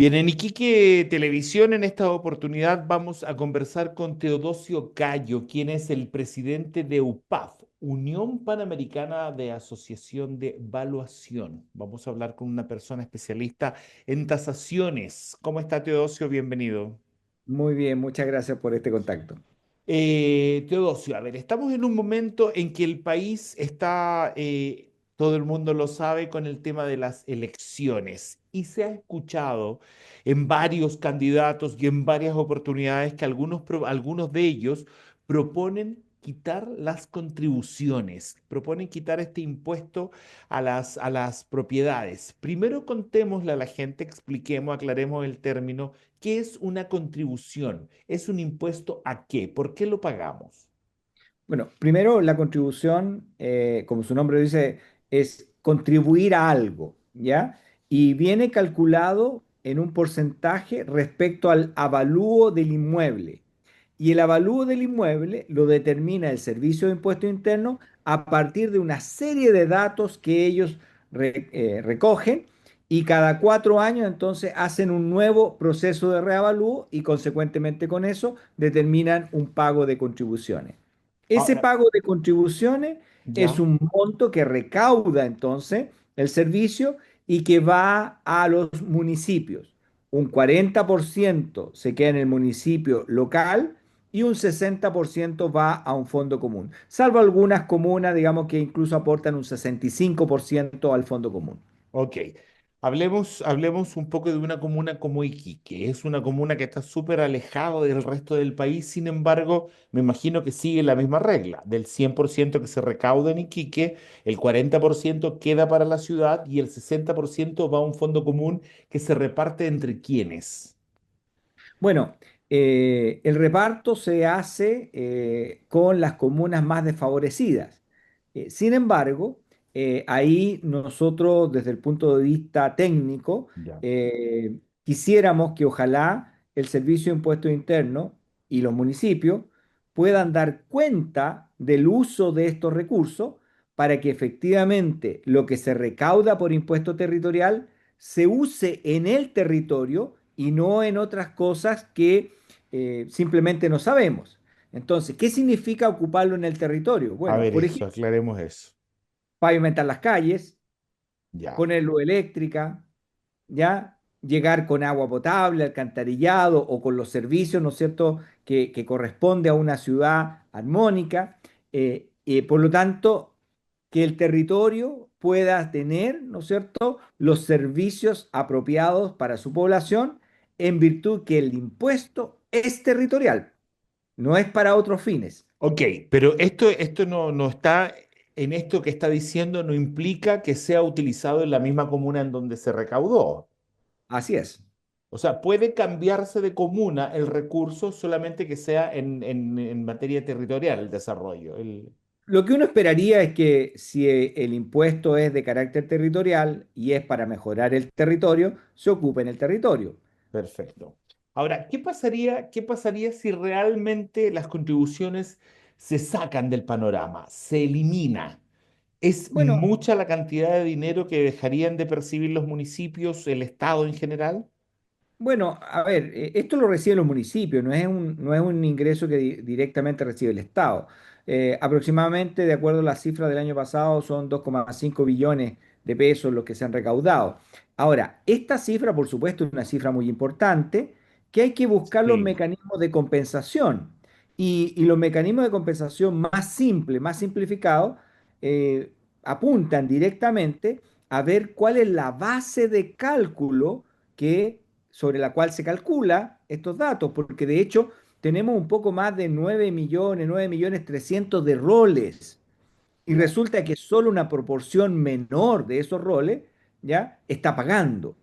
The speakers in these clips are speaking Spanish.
Bien, en Iquique Televisión, en esta oportunidad vamos a conversar con Teodosio Cayo, quien es el presidente de UPAV, Unión Panamericana de Asociación de Valuación. Vamos a hablar con una persona especialista en tasaciones. ¿Cómo está, Teodosio? Bienvenido. Muy bien, muchas gracias por este contacto. Teodosio, a ver, estamos en un momento en que el país está, todo el mundo lo sabe, con el tema de las elecciones y se ha escuchado en varios candidatos y en varias oportunidades que algunos de ellos proponen quitar las contribuciones, proponen quitar este impuesto a las propiedades. Primero contémosle a la gente, expliquemos, aclaremos el término. ¿Qué es una contribución? ¿Es un impuesto a qué? ¿Por qué lo pagamos? Bueno, primero la contribución, como su nombre dice, es contribuir a algo, ¿ya? Y viene calculado en un porcentaje respecto al avalúo del inmueble. Y el avalúo del inmueble lo determina el Servicio de Impuesto Interno a partir de una serie de datos que ellos recogen y cada 4 años entonces hacen un nuevo proceso de reavalúo y consecuentemente con eso determinan un pago de contribuciones. Ese Ahora, pago de contribuciones es ya. un monto que recauda entonces el servicio y que va a los municipios. Un 40% se queda en el municipio local y un 60% va a un fondo común, salvo algunas comunas, digamos, que incluso aportan un 65% al fondo común. Ok. Hablemos un poco de una comuna como Iquique. Es una comuna que está súper alejada del resto del país, sin embargo, me imagino que sigue la misma regla. Del 100% que se recauda en Iquique, el 40% queda para la ciudad y el 60% va a un fondo común que se reparte entre quienes. Bueno, el reparto se hace con las comunas más desfavorecidas. Sin embargo, ahí nosotros, desde el punto de vista técnico, Ya. quisiéramos que ojalá el Servicio de Impuestos Internos y los municipios puedan dar cuenta del uso de estos recursos para que efectivamente lo que se recauda por impuesto territorial se use en el territorio y no en otras cosas que simplemente no sabemos. Entonces, ¿qué significa ocuparlo en el territorio? A Bueno, ver por eso, ejemplo, aclaremos eso. pavimentar las calles, Ya. poner luz eléctrica, ¿ya? Llegar con agua potable, alcantarillado o con los servicios, ¿no es cierto?, que corresponde a una ciudad armónica. Por lo tanto, que el territorio pueda tener, ¿no es cierto?, los servicios apropiados para su población en virtud que el impuesto es territorial, no es para otros fines. Ok, pero esto no está, en esto que está diciendo, no implica que sea utilizado en la misma comuna en donde se recaudó. Así es. O sea, puede cambiarse de comuna el recurso solamente que sea en materia territorial el desarrollo. Lo que uno esperaría es que si el impuesto es de carácter territorial y es para mejorar el territorio, se ocupe en el territorio. Perfecto. Ahora, ¿qué pasaría si realmente las contribuciones se sacan del panorama, se elimina? ¿Es Bueno, mucha la cantidad de dinero que dejarían de percibir los municipios, el Estado en general? Bueno, a ver, esto lo reciben los municipios, no es un ingreso que directamente recibe el Estado. Aproximadamente, de acuerdo a las cifras del año pasado, son 2,5 billones de pesos los que se han recaudado. Ahora, esta cifra, por supuesto, es una cifra muy importante, que hay que buscar los Sí. mecanismos de compensación. Y los mecanismos de compensación más simples, más simplificados, eh, apuntan directamente a ver cuál es la base de cálculo que sobre la cual se calcula estos datos, porque de hecho tenemos un poco más de 9 millones, 9 millones 300 de roles, y Claro. resulta que solo una proporción menor de esos roles ya está pagando,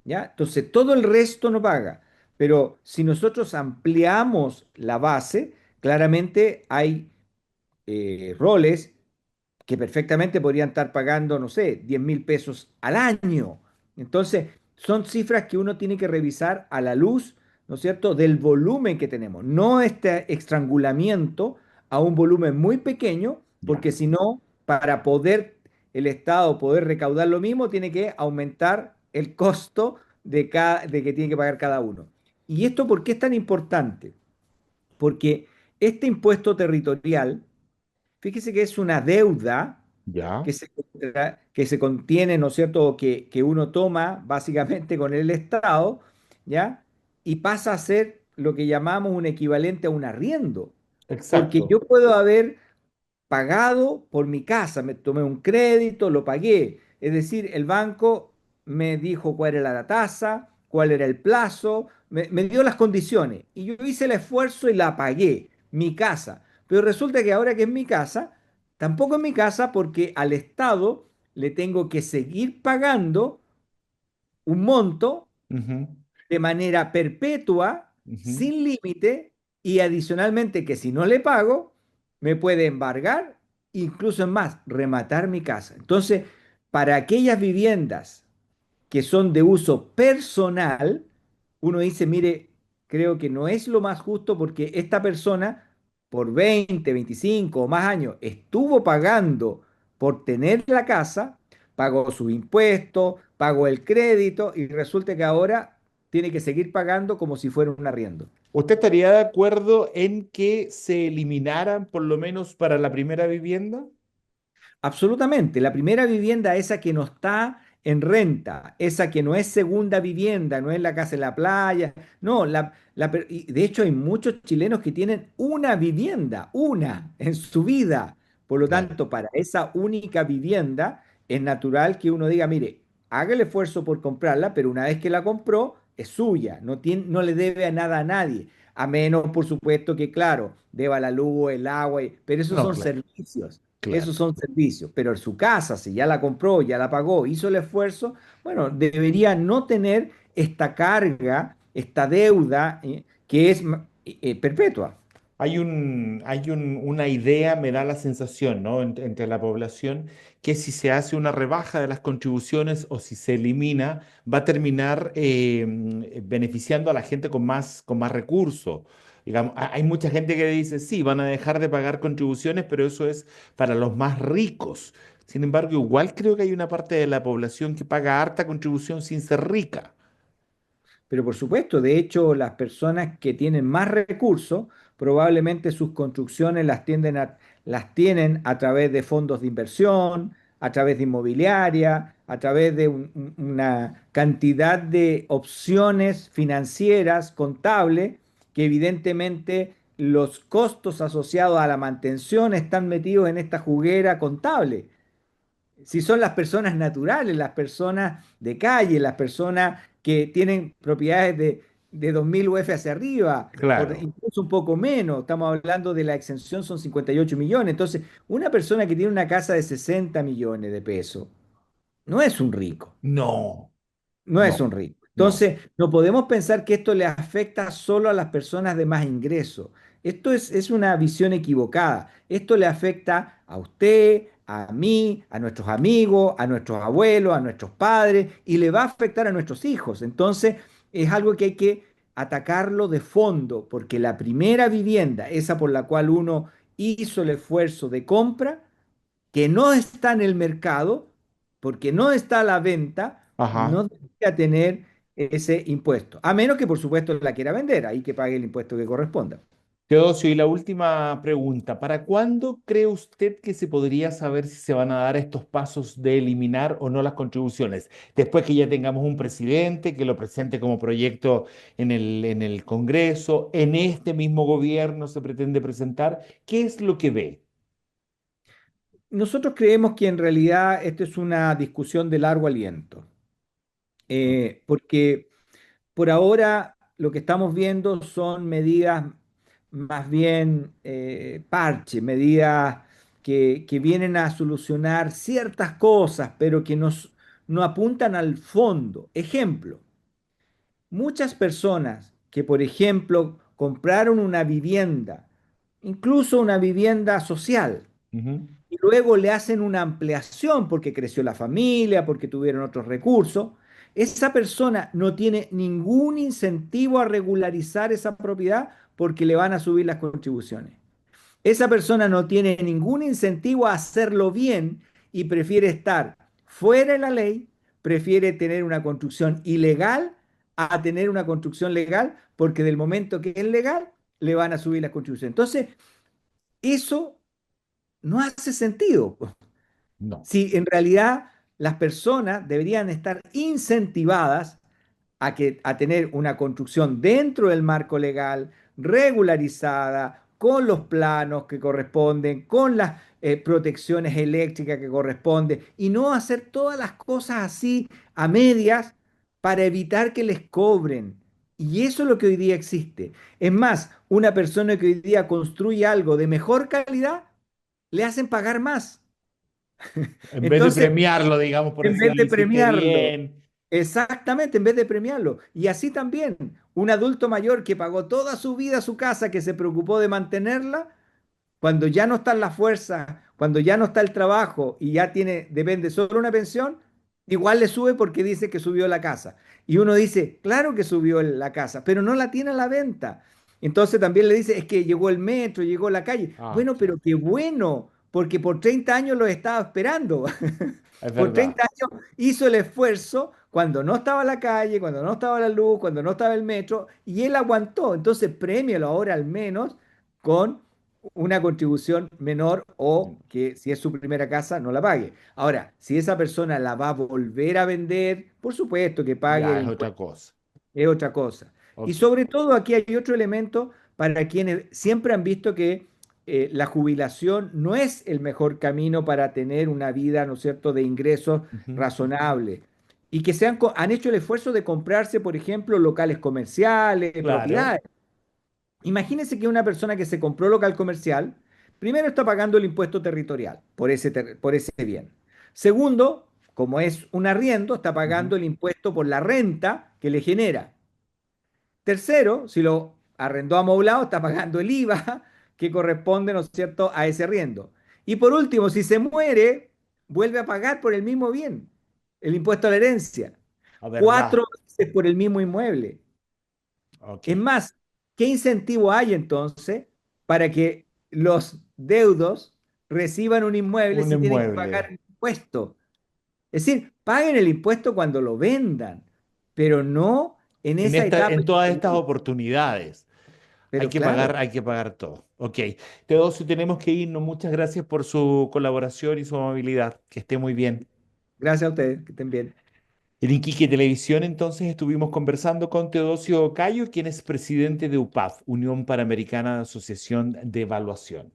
¿ya? Entonces todo el resto no paga, pero si nosotros ampliamos la base, claramente hay roles que perfectamente podrían estar pagando, no sé, 10.000 pesos al año. Entonces, son cifras que uno tiene que revisar a la luz, ¿no es cierto?, del volumen que tenemos, no este estrangulamiento a un volumen muy pequeño, Ya. porque si no, el Estado poder recaudar lo mismo, tiene que aumentar el costo de que tiene que pagar cada uno. ¿Y esto por qué es tan importante? Porque este impuesto territorial, fíjese que es una deuda Ya, que se contiene, ¿no es cierto?, que uno toma básicamente con el Estado, ¿ya? Y pasa a ser lo que llamamos un equivalente a un arriendo. Porque yo exacto. puedo haber pagado por mi casa, me tomé un crédito, lo pagué. Es decir, el banco me dijo cuál era la tasa, cuál era el plazo, me dio las condiciones y yo hice el esfuerzo y la pagué, mi casa. Pero resulta que ahora que es mi casa, tampoco es mi casa porque al Estado le tengo que seguir pagando un monto Ujú, de manera perpetua, ujú. sin límite, y adicionalmente que si no le pago, me puede embargar, incluso es más, rematar mi casa. Entonces, para aquellas viviendas que son de uso personal, uno dice, mire, creo que no es lo más justo porque esta persona por 20, 25 o más años estuvo pagando por tener la casa, pagó sus impuestos, pagó el crédito y resulta que ahora tiene que seguir pagando como si fuera un arriendo. ¿Usted estaría de acuerdo en que se eliminaran, por lo menos para la primera vivienda? Absolutamente. La primera vivienda, esa que no está en renta, esa que no es segunda vivienda, no es la casa en la playa, no, y de hecho hay muchos chilenos que tienen una vivienda, una en su vida. Por lo Claro. tanto, para esa única vivienda es natural que uno diga, mire, haga el esfuerzo por comprarla, pero una vez que la compró, es suya, no le debe a nada a nadie. A menos, por supuesto, que, claro, deba la luz, el agua, pero esos No, son claro, servicios. claro. Esos son servicios, pero en su casa, si ya la compró, ya la pagó, hizo el esfuerzo, bueno, debería no tener esta carga, esta deuda, que es perpetua. Una idea, me da la sensación, ¿no? Entre la población, que si se hace una rebaja de las contribuciones o si se elimina, va a terminar beneficiando a la gente con más recursos. Digamos, hay mucha gente que dice, sí, van a dejar de pagar contribuciones, pero eso es para los más ricos. Sin embargo, igual creo que hay una parte de la población que paga harta contribución sin ser rica. Pero por supuesto, de hecho, las personas que tienen más recursos, probablemente sus construcciones las tienen a través de fondos de inversión, a través de inmobiliaria, a través de una cantidad de opciones financieras, contables, que evidentemente los costos asociados a la mantención están metidos en esta juguera contable. Si son las personas naturales, las personas de calle, las personas que tienen propiedades de 2.000 UF hacia arriba, o Claro. incluso un poco menos, estamos hablando de la exención, son 58 millones. Entonces, una persona que tiene una casa de 60 millones de pesos no es un rico. No, No es no, un rico. no. Entonces, no podemos pensar que esto le afecta solo a las personas de más ingresos. Esto es una visión equivocada. Esto le afecta a usted, a mí, a nuestros amigos, a nuestros abuelos, a nuestros padres y le va a afectar a nuestros hijos. Entonces, es algo que hay que atacarlo de fondo, porque la primera vivienda, esa por la cual uno hizo el esfuerzo de compra, que no está en el mercado, porque no está a la venta, Ajá. no debería tener ese impuesto. A menos que, por supuesto, la quiera vender, ahí que pague el impuesto que corresponda. Teodosio, y la última pregunta, ¿para cuándo cree usted que se podría saber si se van a dar estos pasos de eliminar o no las contribuciones? Después que ya tengamos un presidente que lo presente como proyecto en el Congreso, en este mismo gobierno se pretende presentar, ¿qué es lo que ve? Nosotros creemos que en realidad esto es una discusión de largo aliento, porque por ahora lo que estamos viendo son medidas más bien parche, medidas que vienen a solucionar ciertas cosas, pero que no apuntan al fondo. Ejemplo, muchas personas que, por ejemplo, compraron una vivienda, incluso una vivienda social, Ujú. y luego le hacen una ampliación porque creció la familia, porque tuvieron otros recursos, esa persona no tiene ningún incentivo a regularizar esa propiedad porque le van a subir las contribuciones. Esa persona no tiene ningún incentivo a hacerlo bien y prefiere estar fuera de la ley prefiere tener una construcción ilegal a tener una construcción legal, porque del momento que es legal, le van a subir la contribución. Entonces, eso no hace sentido. No. Si en realidad las personas deberían estar incentivadas a tener una construcción dentro del marco legal, regularizada, con los planos que corresponden, con las protecciones eléctricas que corresponden, y no hacer todas las cosas así a medias para evitar que les cobren. Y eso es lo que hoy día existe. Es más, una persona que hoy día construye algo de mejor calidad, le hacen pagar más. En vez de Entonces, premiarlo, digamos, por en decir, vez lo de hiciste premiarlo, bien. exactamente, en vez de premiarlo. Y así también, un adulto mayor que pagó toda su vida su casa, que se preocupó de mantenerla, cuando ya no están las fuerzas, cuando ya no está el trabajo y ya tiene, depende solo una pensión, igual le sube porque dice que subió la casa. Y uno dice, claro que subió la casa, pero no la tiene a la venta. Entonces también le dice, es que llegó el metro, llegó la calle. Ah, Bueno, pero claro. qué bueno, porque por 30 años lo estaba esperando. Es Por verdad. 30 años hizo el esfuerzo cuando no estaba la calle, cuando no estaba la luz, cuando no estaba el metro, y él aguantó. Entonces, premialo ahora al menos con una contribución menor o que si es su primera casa no la pague. Ahora, si esa persona la va a volver a vender, por supuesto que pague el Ya es otra impuesto, cosa. es otra cosa. Y Ok. sobre todo aquí hay otro elemento para quienes siempre han visto que la jubilación no es el mejor camino para tener una vida, ¿no es cierto?, de ingresos Ujú. razonable. Y que han hecho el esfuerzo de comprarse, por ejemplo, locales comerciales, Claro. propiedades. Imagínense que una persona que se compró local comercial, primero está pagando el impuesto territorial por ese bien. Segundo, como es un arriendo, está Ujú. pagando el impuesto por la renta que le genera. Tercero, si lo arrendó amoblado, está pagando el IVA que corresponde, ¿no es cierto?, a ese arriendo. Y por último, si se muere, vuelve a pagar por el mismo bien, el impuesto a la herencia. La verdad. 4 veces por el mismo inmueble. Ok. Es más, ¿qué incentivo hay entonces para que los deudos reciban un inmueble Un si tienen que inmueble. pagar el impuesto? Es decir, paguen el impuesto cuando lo vendan, pero no en esa etapa En todas estas intermedia. oportunidades. Pero claro, Hay que pagar todo. Ok. Teodosio, tenemos que irnos. Muchas gracias por su colaboración y su amabilidad. Que esté muy bien. gracias a ustedes, que estén bien. En Iquique Televisión, entonces, estuvimos conversando con Teodosio Cayo, quien es presidente de UPAF, Unión Panamericana de Asociación de Evaluación.